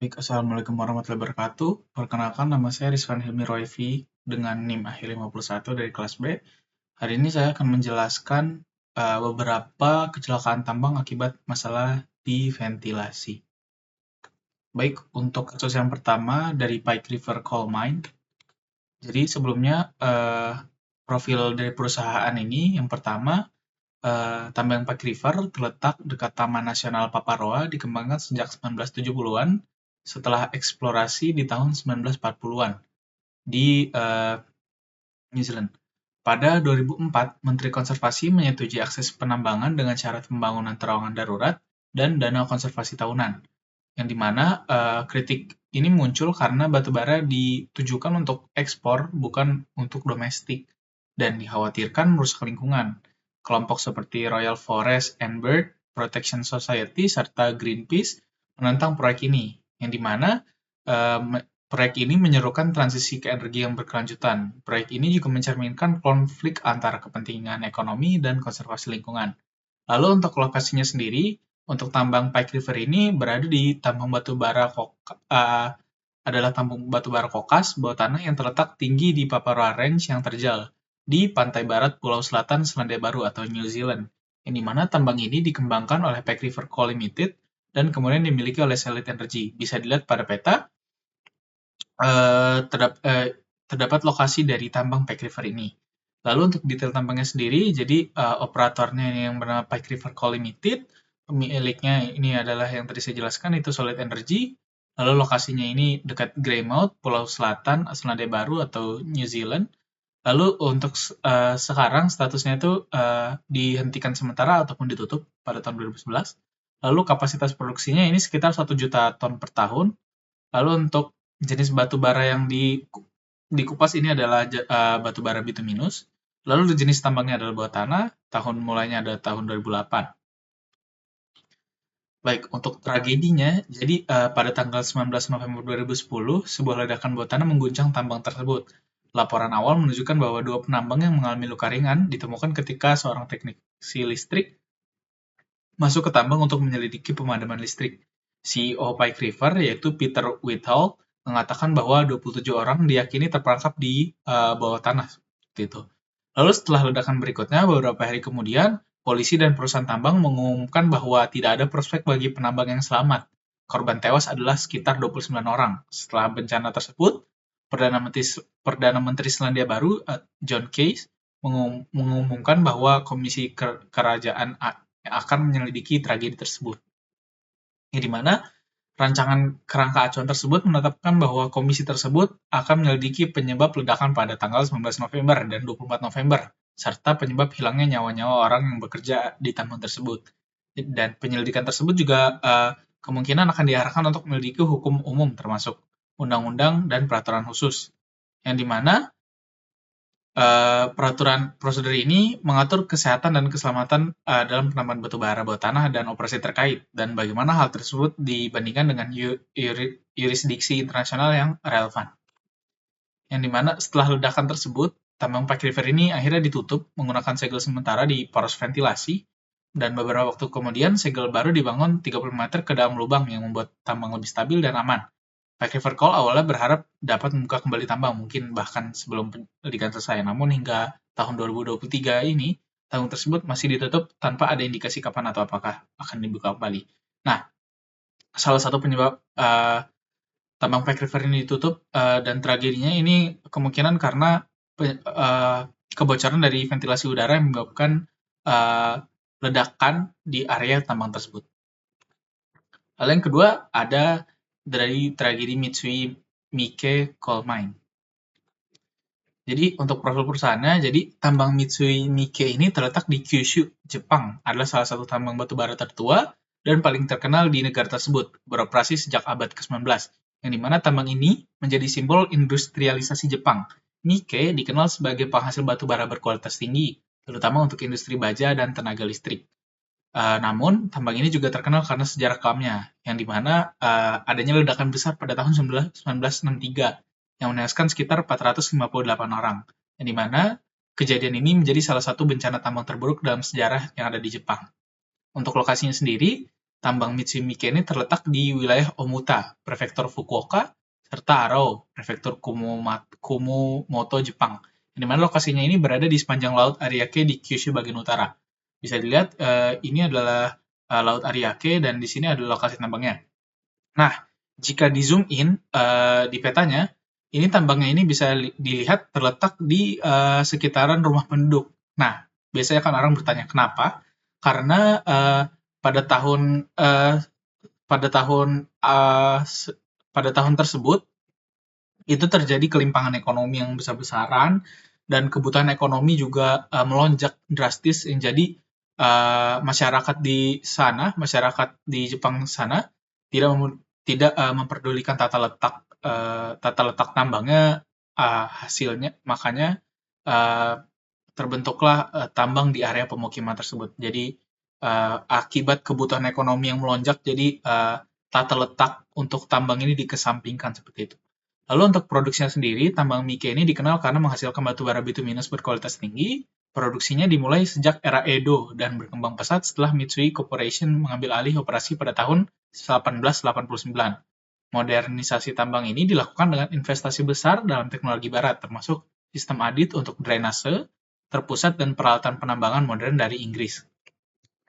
Baik, Assalamualaikum warahmatullahi wabarakatuh. Perkenalkan, nama saya Rizwan Hilmi Roifi dengan NIM akhir 51 dari kelas B. Hari ini saya akan menjelaskan beberapa kecelakaan tambang akibat masalah di ventilasi. Baik, untuk kasus yang pertama dari Pike River Coal Mine. Jadi sebelumnya profil dari perusahaan ini yang pertama, tambang Pike River terletak dekat Taman Nasional Paparoa, dikembangkan sejak 1970-an setelah eksplorasi di tahun 1940-an di New Zealand. Pada 2004, Menteri Konservasi menyetujui akses penambangan dengan syarat pembangunan terowongan darurat dan dana konservasi tahunan, yang dimana kritik ini muncul karena batubara ditujukan untuk ekspor, bukan untuk domestik, dan dikhawatirkan merusak lingkungan. Kelompok seperti Royal Forest and Bird Protection Society serta Greenpeace menentang proyek ini, yang dimana proyek ini menyerukan transisi ke energi yang berkelanjutan. Proyek ini juga mencerminkan konflik antara kepentingan ekonomi dan konservasi lingkungan. Lalu untuk lokasinya sendiri, untuk tambang Pike River ini berada di tambang batubara adalah tambang batubara kokas bawah tanah yang terletak tinggi di Paparoa Range yang terjal di pantai barat Pulau Selatan Selandia Baru atau New Zealand, yang dimana tambang ini dikembangkan oleh Pike River Coal Limited dan kemudian dimiliki oleh Salit Energy. Bisa dilihat pada peta, terdapat lokasi dari tambang Pike River ini. Lalu untuk detail tambangnya sendiri, jadi operatornya yang bernama Pike River Coal Limited, pemiliknya ini adalah yang tadi saya jelaskan, itu Solid Energy. Lalu lokasinya ini dekat Greymouth, Pulau Selatan, Selandia Baru atau New Zealand. Lalu untuk sekarang statusnya itu dihentikan sementara ataupun ditutup pada tahun 2011. Lalu kapasitas produksinya ini sekitar 1 juta ton per tahun. Lalu untuk jenis batu bara yang dikupas ini adalah batu bara bituminus. Lalu jenis tambangnya adalah bawah tanah, tahun mulainya adalah tahun 2008. Baik, untuk tragedinya, jadi pada tanggal 19 November 2010, sebuah ledakan bawah tanah mengguncang tambang tersebut. Laporan awal menunjukkan bahwa 2 penambang yang mengalami luka ringan ditemukan ketika seorang teknisi listrik masuk ke tambang untuk menyelidiki pemadaman listrik. CEO Pike River, yaitu Peter Whitehall, mengatakan bahwa 27 orang diyakini terperangkap di bawah tanah. Gitu. Lalu setelah ledakan berikutnya, beberapa hari kemudian, polisi dan perusahaan tambang mengumumkan bahwa tidak ada prospek bagi penambang yang selamat. Korban tewas adalah sekitar 29 orang. Setelah bencana tersebut, Perdana Menteri Selandia Baru, John Case, mengumumkan bahwa Komisi Kerajaan akan menyelidiki tragedi tersebut. Di mana rancangan kerangka acuan tersebut menetapkan bahwa komisi tersebut akan menyelidiki penyebab ledakan pada tanggal 19 November dan 24 November, serta penyebab hilangnya nyawa-nyawa orang yang bekerja di tambang tersebut. Dan penyelidikan tersebut juga kemungkinan akan diarahkan untuk menyelidiki hukum umum termasuk undang-undang dan peraturan khusus, yang dimana peraturan prosedur ini mengatur kesehatan dan keselamatan dalam penambangan batu bara bawah tanah dan operasi terkait, dan bagaimana hal tersebut dibandingkan dengan yurisdiksi internasional yang relevan. Yang dimana setelah ledakan tersebut, tambang Pike River ini akhirnya ditutup menggunakan segel sementara di poros ventilasi, dan beberapa waktu kemudian segel baru dibangun 30 meter ke dalam lubang yang membuat tambang lebih stabil dan aman. Pike River Coal awalnya berharap dapat membuka kembali tambang, mungkin bahkan sebelum penyelidikan selesai. Namun hingga tahun 2023 ini, tambang tersebut masih ditutup tanpa ada indikasi kapan atau apakah akan dibuka kembali. Nah, salah satu penyebab tambang Pike River ini ditutup dan tragedinya ini kemungkinan karena kebocoran dari ventilasi udara yang menyebabkan ledakan di area tambang tersebut. Lalu yang kedua ada dari tragedi Mitsui Miike Coal Mine. Jadi untuk profil perusahaannya, jadi tambang Mitsui Miike ini terletak di Kyushu, Jepang. Adalah salah satu tambang batu bara tertua dan paling terkenal di negara tersebut, beroperasi sejak abad ke-19, yang dimana tambang ini menjadi simbol industrialisasi Jepang. Miike dikenal sebagai penghasil batu bara berkualitas tinggi, terutama untuk industri baja dan tenaga listrik. Namun, tambang ini juga terkenal karena sejarah kelamnya, yang dimana adanya ledakan besar pada tahun 1963 yang menewaskan sekitar 458 orang, yang dimana kejadian ini menjadi salah satu bencana tambang terburuk dalam sejarah yang ada di Jepang. Untuk lokasinya sendiri, tambang Mitsui Miike ini terletak di wilayah Omuta, Prefektur Fukuoka, serta Arao, Prefektur Kumamoto, Jepang. Di mana lokasinya ini berada di sepanjang Laut Ariake di Kyushu bagian utara. Bisa dilihat, ini adalah Laut Ariake dan di sini adalah lokasi tambangnya. Nah, jika di zoom in di petanya, ini tambangnya ini bisa dilihat terletak di sekitaran rumah penduduk. Nah, biasanya kan orang bertanya kenapa? Karena pada tahun pada tahun pada tahun tersebut itu terjadi kelimpangan ekonomi yang besar-besaran dan kebutuhan ekonomi juga melonjak drastis yang jadi masyarakat di sana, masyarakat di Jepang sana tidak memperdulikan tata letak tambangnya hasilnya, makanya terbentuklah tambang di area pemukiman tersebut. Jadi akibat kebutuhan ekonomi yang melonjak, jadi tata letak untuk tambang ini dikesampingkan seperti itu. Lalu untuk produksinya sendiri, tambang Miike ini dikenal karena menghasilkan batu bara bituminus berkualitas tinggi. Produksinya dimulai sejak era Edo dan berkembang pesat setelah Mitsui Corporation mengambil alih operasi pada tahun 1889. Modernisasi tambang ini dilakukan dengan investasi besar dalam teknologi barat, termasuk sistem adit untuk drainase, terpusat, dan peralatan penambangan modern dari Inggris.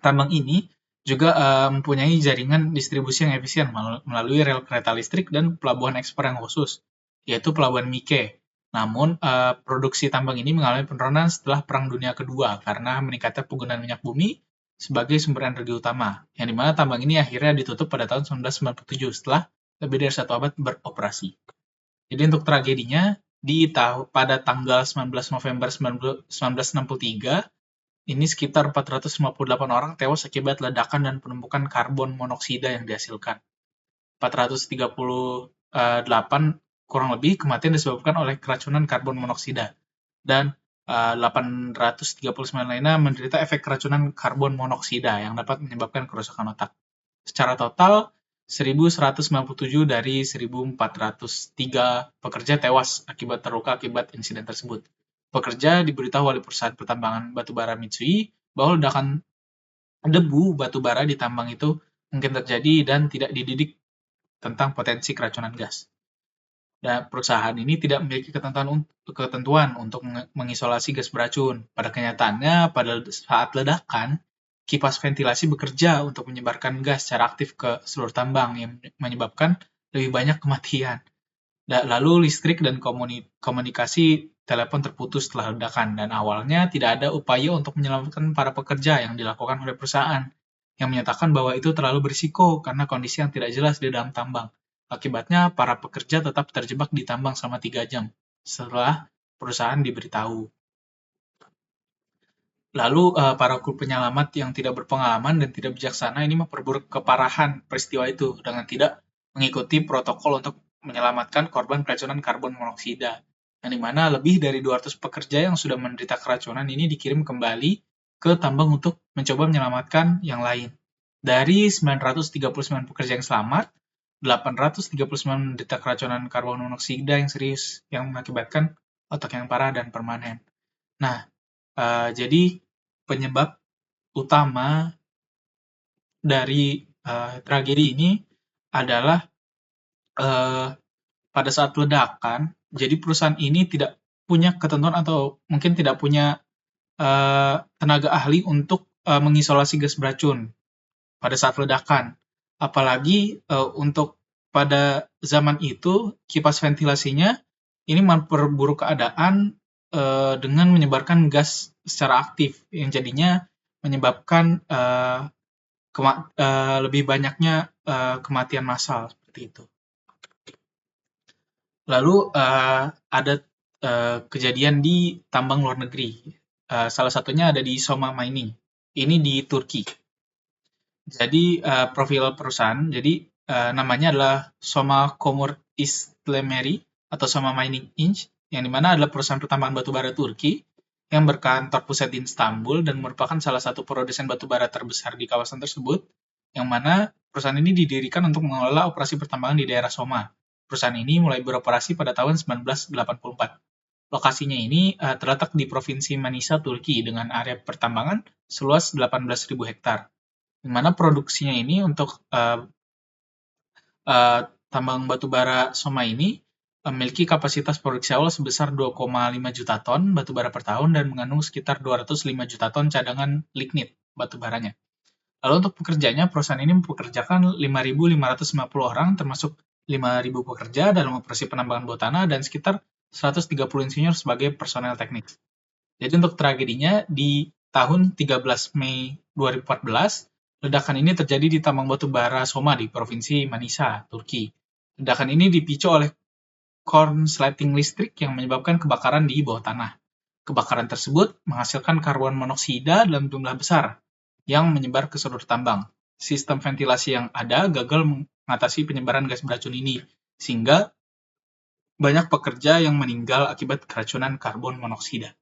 Tambang ini juga mempunyai jaringan distribusi yang efisien melalui rel kereta listrik dan pelabuhan ekspor yang khusus, yaitu Pelabuhan Miike. Namun, produksi tambang ini mengalami penurunan setelah Perang Dunia Kedua karena meningkatnya penggunaan minyak bumi sebagai sumber energi utama, yang dimana tambang ini akhirnya ditutup pada tahun 1997 setelah lebih dari 1 abad beroperasi. Jadi untuk tragedinya, pada tanggal 19 November 1963, ini sekitar 458 orang tewas akibat ledakan dan penumpukan karbon monoksida yang dihasilkan. 438 kurang lebih kematian disebabkan oleh keracunan karbon monoksida. Dan 839 lainnya menderita efek keracunan karbon monoksida yang dapat menyebabkan kerusakan otak. Secara total, 1.197 dari 1.403 pekerja tewas akibat terluka akibat insiden tersebut. Pekerja diberitahu oleh perusahaan pertambangan batubara Mitsui bahwa ledakan debu batubara di tambang itu mungkin terjadi dan tidak dididik tentang potensi keracunan gas. Dan perusahaan ini tidak memiliki ketentuan untuk mengisolasi gas beracun. Pada kenyataannya, pada saat ledakan, kipas ventilasi bekerja untuk menyebarkan gas secara aktif ke seluruh tambang yang menyebabkan lebih banyak kematian. Lalu listrik dan komunikasi telepon terputus setelah ledakan, dan awalnya tidak ada upaya untuk menyelamatkan para pekerja yang dilakukan oleh perusahaan, yang menyatakan bahwa itu terlalu berisiko karena kondisi yang tidak jelas di dalam tambang. Akibatnya, para pekerja tetap terjebak di tambang selama 3 jam setelah perusahaan diberitahu. Lalu, para kru penyelamat yang tidak berpengalaman dan tidak bijaksana ini memperburuk keparahan peristiwa itu dengan tidak mengikuti protokol untuk menyelamatkan korban keracunan karbon monoksida, yang dimana lebih dari 200 pekerja yang sudah menderita keracunan ini dikirim kembali ke tambang untuk mencoba menyelamatkan yang lain. Dari 939 pekerja yang selamat, 839 menderita keracunan karbon monoksida yang serius yang mengakibatkan otak yang parah dan permanen. Nah, jadi penyebab utama dari tragedi ini adalah pada saat ledakan, jadi perusahaan ini tidak punya ketentuan atau mungkin tidak punya tenaga ahli untuk mengisolasi gas beracun pada saat ledakan. Apalagi untuk pada zaman itu kipas ventilasinya ini memperburuk keadaan dengan menyebarkan gas secara aktif yang jadinya menyebabkan lebih banyaknya kematian massal seperti itu. Lalu ada kejadian di tambang luar negeri. Salah satunya ada di Soma Mining. Ini di Turki. Jadi profil perusahaan, jadi namanya adalah Soma Komur İşlemleri atau Soma Mining Inc., yang dimana adalah perusahaan pertambangan batubara Turki yang berkantor pusat di Istanbul dan merupakan salah satu produsen batubara terbesar di kawasan tersebut, yang mana perusahaan ini didirikan untuk mengelola operasi pertambangan di daerah Soma. Perusahaan ini mulai beroperasi pada tahun 1984. Lokasinya ini terletak di Provinsi Manisa, Turki, dengan area pertambangan seluas 18.000 hektar. di mana produksinya ini untuk tambang batubara Soma ini memiliki kapasitas produksi awal sebesar 2,5 juta ton batubara per tahun dan mengandung sekitar 205 juta ton cadangan lignit batubaranya. Lalu untuk pekerjanya, perusahaan ini mempekerjakan 5.550 orang, termasuk 5.000 pekerja dalam operasi penambangan bawah tanah dan sekitar 130 insinyur sebagai personel teknik. Jadi untuk tragedinya, di tahun 13 Mei 2014, ledakan ini terjadi di tambang batu bara Soma di Provinsi Manisa, Turki. Ledakan ini dipicu oleh korsleting listrik yang menyebabkan kebakaran di bawah tanah. Kebakaran tersebut menghasilkan karbon monoksida dalam jumlah besar yang menyebar ke seluruh tambang. Sistem ventilasi yang ada gagal mengatasi penyebaran gas beracun ini, sehingga banyak pekerja yang meninggal akibat keracunan karbon monoksida.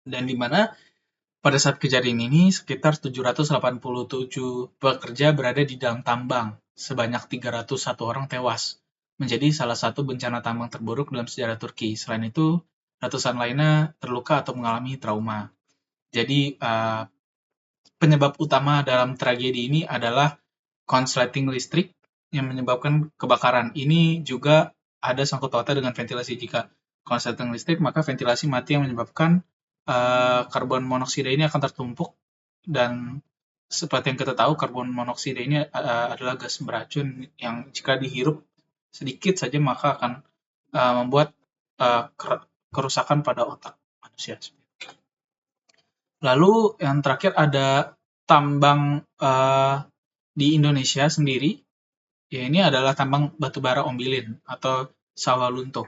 Dan di mana pada saat kejadian ini, sekitar 787 pekerja berada di dalam tambang, sebanyak 301 orang tewas, menjadi salah satu bencana tambang terburuk dalam sejarah Turki. Selain itu, ratusan lainnya terluka atau mengalami trauma. Jadi, penyebab utama dalam tragedi ini adalah konsleting listrik yang menyebabkan kebakaran. Ini juga ada sangkut pautnya dengan ventilasi. Jika konsleting listrik, maka ventilasi mati yang menyebabkan karbon monoksida ini akan tertumpuk, dan seperti yang kita tahu, karbon monoksida ini adalah gas beracun yang jika dihirup sedikit saja maka akan membuat kerusakan pada otak manusia. Lalu yang terakhir ada tambang di Indonesia sendiri, ya ini adalah tambang batubara Ombilin atau Sawalunto.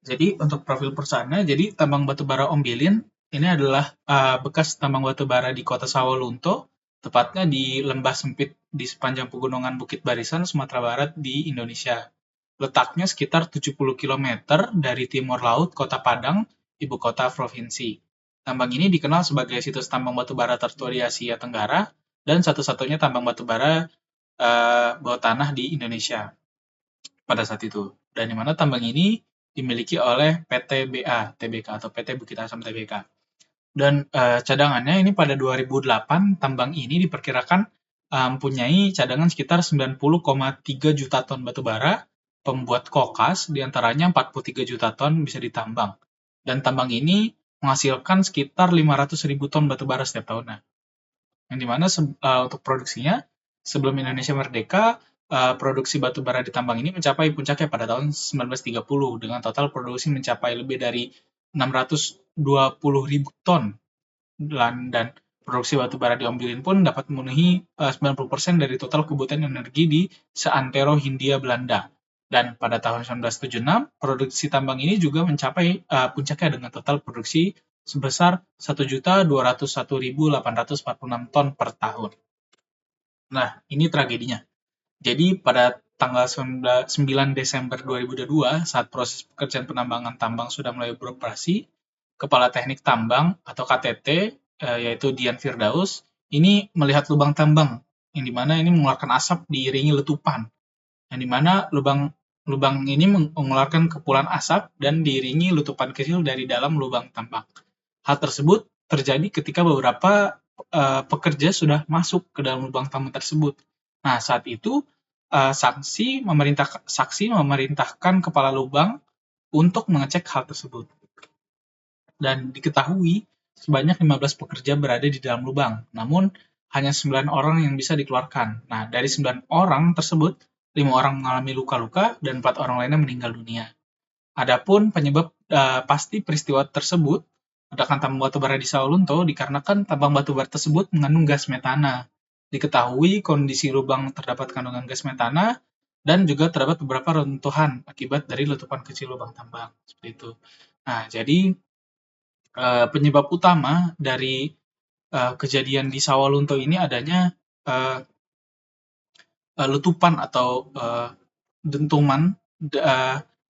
Jadi untuk profil perusahaannya, jadi tambang batubara Ombilin ini adalah bekas tambang batubara di kota Sawalunto, tepatnya di lembah sempit di sepanjang pegunungan Bukit Barisan, Sumatera Barat di Indonesia. Letaknya sekitar 70 km dari timur laut Kota Padang, ibu kota provinsi. Tambang ini dikenal sebagai situs tambang batubara tertua di Asia Tenggara dan satu-satunya tambang batubara bawah tanah di Indonesia pada saat itu. Dan di mana tambang ini dimiliki oleh PT BA Tbk atau PT Bukit Asam Tbk. Dan cadangannya ini pada 2008, tambang ini diperkirakan mempunyai cadangan sekitar 90,3 juta ton batubara, pembuat kokas diantaranya 43 juta ton bisa ditambang. Dan tambang ini menghasilkan sekitar 500.000 ton batubara setiap tahunnya. Yang dimana untuk produksinya, sebelum Indonesia merdeka, produksi batubara di tambang ini mencapai puncaknya pada tahun 1930 dengan total produksi mencapai lebih dari 620.000 ton, dan produksi batubara di Ombilin pun dapat memenuhi 90% dari total kebutuhan energi di seantero Hindia Belanda. Dan pada tahun 1976, produksi tambang ini juga mencapai puncaknya dengan total produksi sebesar 1.201.846 ton per tahun. Nah, ini tragedinya. Jadi pada tanggal 9 Desember 2022, saat proses pekerjaan penambangan tambang sudah mulai beroperasi, Kepala Teknik Tambang atau KTT, yaitu Dian Firdaus, ini melihat lubang tambang, yang dimana ini mengeluarkan asap diiringi letupan, yang dimana lubang ini mengeluarkan kepulan asap dan diiringi letupan kecil dari dalam lubang tambang. Hal tersebut terjadi ketika beberapa pekerja sudah masuk ke dalam lubang tambang tersebut. Nah, saat itu saksi memerintahkan kepala lubang untuk mengecek hal tersebut. Dan diketahui sebanyak 15 pekerja berada di dalam lubang, namun hanya 9 orang yang bisa dikeluarkan. Nah, dari 9 orang tersebut, 5 orang mengalami luka-luka dan 4 orang lainnya meninggal dunia. Adapun penyebab pasti peristiwa tersebut, ledakan tambang batubara di Sawalunto, dikarenakan tambang batubara tersebut mengandung gas metana. Diketahui kondisi lubang terdapat kandungan gas metana dan juga terdapat beberapa runtuhan akibat dari letupan kecil lubang tambang. Seperti itu. Nah, jadi penyebab utama dari kejadian di Sawalunto ini adanya letupan atau dentuman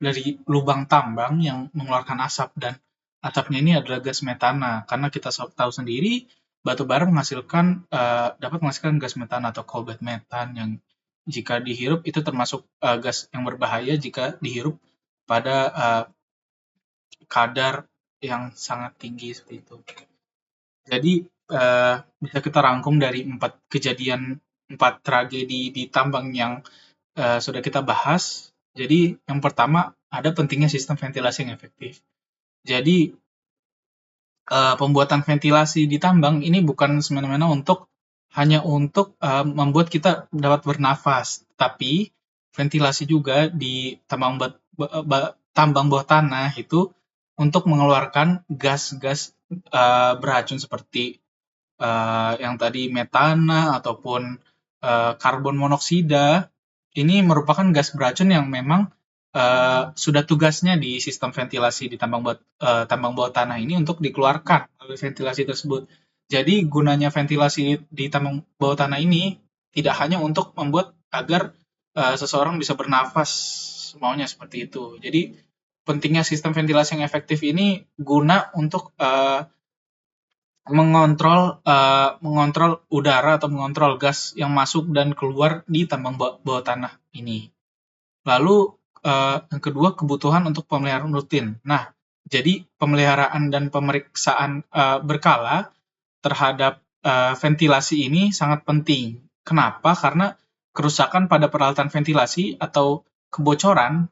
dari lubang tambang yang mengeluarkan asap, dan asapnya ini adalah gas metana. Karena kita tahu sendiri batu bara dapat menghasilkan gas metana atau coal metan yang jika dihirup itu termasuk gas yang berbahaya jika dihirup pada kadar yang sangat tinggi seperti itu. Jadi bisa kita rangkum dari 4 tragedi di tambang yang sudah kita bahas. Jadi yang pertama ada pentingnya sistem ventilasi yang efektif. Jadi pembuatan ventilasi di tambang ini bukan semena-mena hanya untuk membuat kita dapat bernafas, tapi ventilasi juga di tambang bawah tanah itu untuk mengeluarkan gas-gas beracun seperti yang tadi metana ataupun karbon monoksida. Ini merupakan gas beracun yang memang sudah tugasnya di sistem ventilasi di tambang bawah tanah ini untuk dikeluarkan melalui ventilasi tersebut. Jadi gunanya ventilasi di tambang bawah tanah ini tidak hanya untuk membuat agar seseorang bisa bernafas maunya seperti itu. Jadi pentingnya sistem ventilasi yang efektif ini guna untuk mengontrol udara atau mengontrol gas yang masuk dan keluar di tambang bawah tanah ini. Lalu yang kedua, kebutuhan untuk pemeliharaan rutin. Nah, jadi pemeliharaan dan pemeriksaan berkala terhadap ventilasi ini sangat penting. Kenapa? Karena kerusakan pada peralatan ventilasi atau kebocoran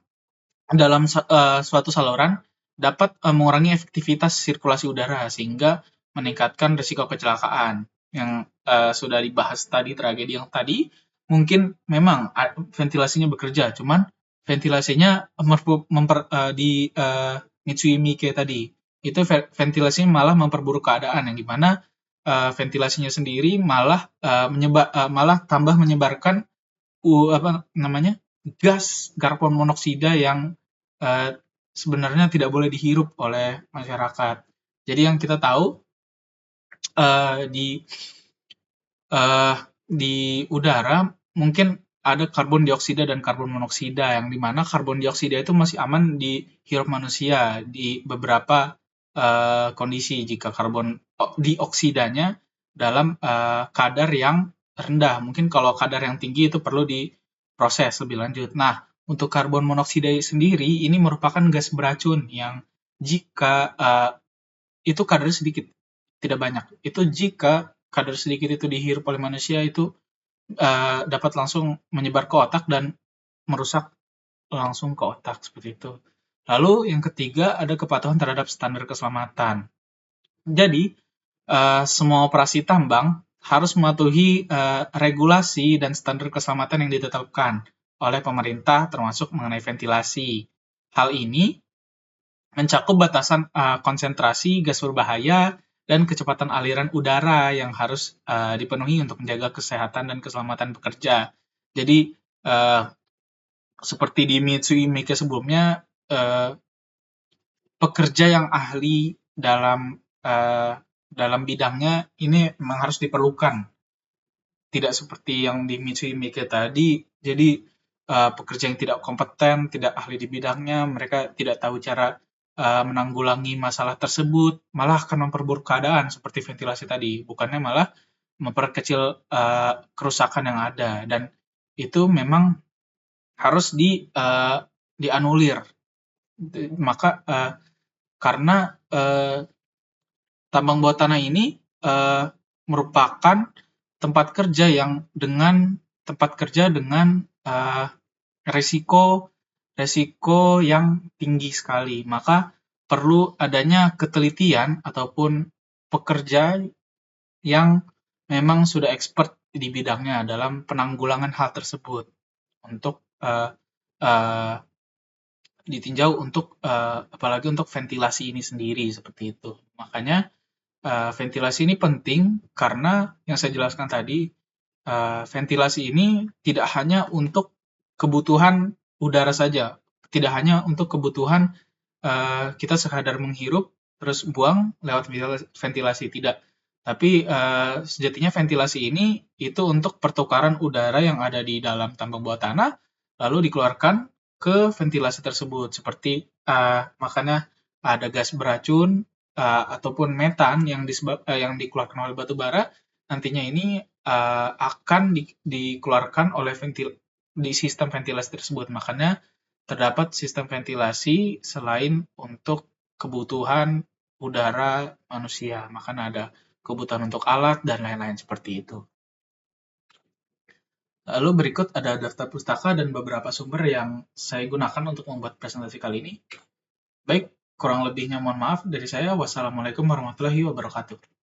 dalam suatu saluran dapat mengurangi efektivitas sirkulasi udara sehingga meningkatkan risiko kecelakaan. Yang sudah dibahas tadi, tragedi yang tadi, mungkin memang ventilasinya bekerja, cuman ventilasinya di Mitsui Miike tadi, itu ventilasinya malah memperburuk keadaan, yang dimana ventilasinya sendiri malah tambah menyebarkan gas karbon monoksida yang sebenarnya tidak boleh dihirup oleh masyarakat. Jadi yang kita tahu uh, di di udara mungkin ada karbon dioksida dan karbon monoksida, yang dimana karbon dioksida itu masih aman dihirup manusia di beberapa kondisi jika karbon dioksidanya dalam kadar yang rendah. Mungkin kalau kadar yang tinggi itu perlu diproses lebih lanjut. Nah, untuk karbon monoksida sendiri ini merupakan gas beracun yang jika itu kadarnya sedikit, tidak banyak. Itu jika kadar sedikit itu dihirup oleh manusia itu dapat langsung menyebar ke otak dan merusak langsung ke otak seperti itu. Lalu yang ketiga ada kepatuhan terhadap standar keselamatan. Jadi semua operasi tambang harus mematuhi regulasi dan standar keselamatan yang ditetapkan oleh pemerintah termasuk mengenai ventilasi. Hal ini mencakup batasan konsentrasi gas berbahaya dan kecepatan aliran udara yang harus dipenuhi untuk menjaga kesehatan dan keselamatan pekerja. Jadi seperti di Mitsui Miike sebelumnya, pekerja yang ahli dalam bidangnya ini memang harus diperlukan. Tidak seperti yang di Mitsui Miike tadi, jadi pekerja yang tidak kompeten, tidak ahli di bidangnya, mereka tidak tahu cara menanggulangi masalah tersebut, malah akan memperburuk keadaan seperti ventilasi tadi, bukannya malah memperkecil kerusakan yang ada, dan itu memang harus dianulir. Maka karena tambang bawah tanah ini merupakan tempat kerja dengan resiko yang tinggi sekali. Maka perlu adanya ketelitian ataupun pekerja yang memang sudah expert di bidangnya dalam penanggulangan hal tersebut untuk ditinjau untuk apalagi untuk ventilasi ini sendiri seperti itu. Makanya ventilasi ini penting karena yang saya jelaskan tadi, ventilasi ini tidak hanya untuk kebutuhan udara saja, tidak hanya untuk kebutuhan kita sekadar menghirup terus buang lewat ventilasi, tidak. Tapi sejatinya ventilasi ini itu untuk pertukaran udara yang ada di dalam tambang bawah tanah lalu dikeluarkan ke ventilasi tersebut. Seperti makanya ada gas beracun ataupun metan yang dikeluarkan oleh batu bara, nantinya ini akan dikeluarkan oleh di sistem ventilasi tersebut. Makanya terdapat sistem ventilasi selain untuk kebutuhan udara manusia. Makanya ada kebutuhan untuk alat, dan lain-lain seperti itu. Lalu berikut ada daftar pustaka dan beberapa sumber yang saya gunakan untuk membuat presentasi kali ini. Baik, kurang lebihnya mohon maaf dari saya. Wassalamualaikum warahmatullahi wabarakatuh.